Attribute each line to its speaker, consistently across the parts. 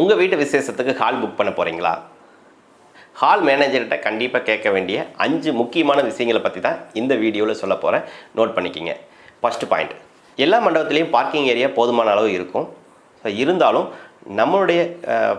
Speaker 1: உங்கள் வீட்டு விசேஷத்துக்கு ஹால் புக் பண்ண போகிறீங்களா? ஹால் மேனேஜர்கிட்ட கண்டிப்பாக கேட்க வேண்டிய 5 முக்கியமான விஷயங்களை பற்றி தான் இந்த வீடியோவில் சொல்ல போகிறேன். நோட் பண்ணிக்கிங்க. ஃபஸ்ட்டு பாயிண்ட், எல்லா மண்டபத்துலேயும் பார்க்கிங் ஏரியா போதுமான அளவு இருக்கும். ஸோ இருந்தாலும் நம்மளுடைய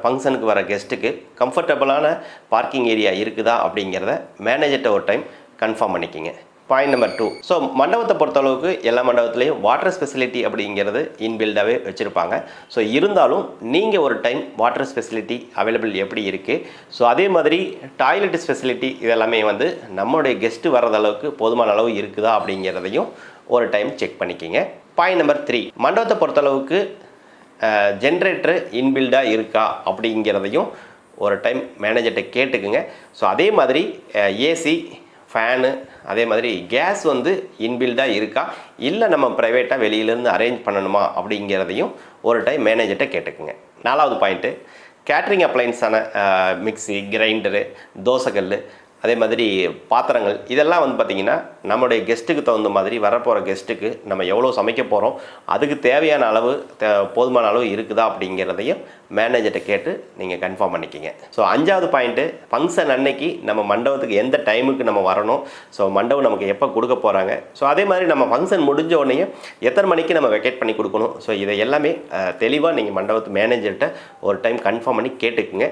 Speaker 1: ஃபங்க்ஷனுக்கு வர கெஸ்ட்டுக்கு கம்ஃபர்டபுளான பார்க்கிங் ஏரியா இருக்குதா அப்படிங்கிறத மேனேஜர்கிட்ட ஒரு டைம் கன்ஃபார்ம் பண்ணிக்கிங்க. பாயிண்ட் நம்பர் 2, ஸோ மண்டபத்தை பொறுத்தளவுக்கு எல்லா மண்டபத்துலேயும் வாட்டர் ஃபெசிலிட்டி அப்படிங்கிறது இன்பில்டாகவே வச்சுருப்பாங்க. ஸோ இருந்தாலும் நீங்கள் ஒரு டைம் வாட்டர் ஃபெசிலிட்டி அவைலபிள் எப்படி இருக்குது, ஸோ அதே மாதிரி டாய்லெட் ஃபெசிலிட்டி இதெல்லாமே வந்து நம்மளுடைய கெஸ்ட்டு வர்றது அளவுக்கு போதுமான அளவு இருக்குதா அப்படிங்கிறதையும் ஒரு டைம் செக் பண்ணிக்கிங்க. பாயிண்ட் நம்பர் 3, மண்டபத்தை பொறுத்தளவுக்கு ஜென்ரேட்டர் இன்பில்டாக இருக்கா அப்படிங்கிறதையும் ஒரு டைம் மேனேஜர்கிட்ட கேட்டுக்குங்க. ஸோ அதே மாதிரி ஏசி, ஃபேனு, அதே மாதிரி கேஸ் வந்து இன்பில்டாக இருக்கா, இல்லை நம்ம ப்ரைவேட்டாக வெளியிலேருந்து அரேஞ்ச் பண்ணணுமா அப்படிங்கிறதையும் ஒரு டைம் மேனேஜர்கிட்ட கேட்டுக்குங்க. 4வது பாயிண்ட்டு, கேட்ரிங் அப்ளைன்ஸான மிக்ஸி, கிரைண்டரு, தோசைக்கல், அதே மாதிரி பாத்திரங்கள் இதெல்லாம் வந்து பார்த்திங்கன்னா நம்மளுடைய கெஸ்ட்டுக்கு தகுந்த மாதிரி வரப்போகிற கெஸ்ட்டுக்கு நம்ம எவ்வளோ சமைக்க போகிறோம், அதுக்கு தேவையான அளவு போதுமான அளவு இருக்குதா அப்படிங்கிறதையும் மேனேஜர்கிட்ட கேட்டு நீங்கள் கன்ஃபார்ம் பண்ணிக்கிங்க. ஸோ 5வது பாயிண்ட்டு, ஃபங்க்ஷன் அன்னைக்கு நம்ம மண்டபத்துக்கு எந்த டைமுக்கு நம்ம வரணும், ஸோ மண்டபம் நமக்கு எப்போ கொடுக்க போகிறாங்க, ஸோ அதே மாதிரி நம்ம ஃபங்க்ஷன் முடிஞ்ச உடனே எத்தனை மணிக்கு நம்ம வெக்கேட் பண்ணி கொடுக்கணும், ஸோ இதை எல்லாமே தெளிவாக நீங்கள் மண்டபத்து மேனேஜர்கிட்ட ஒரு டைம் கன்ஃபார்ம் பண்ணி கேட்டுக்குங்க.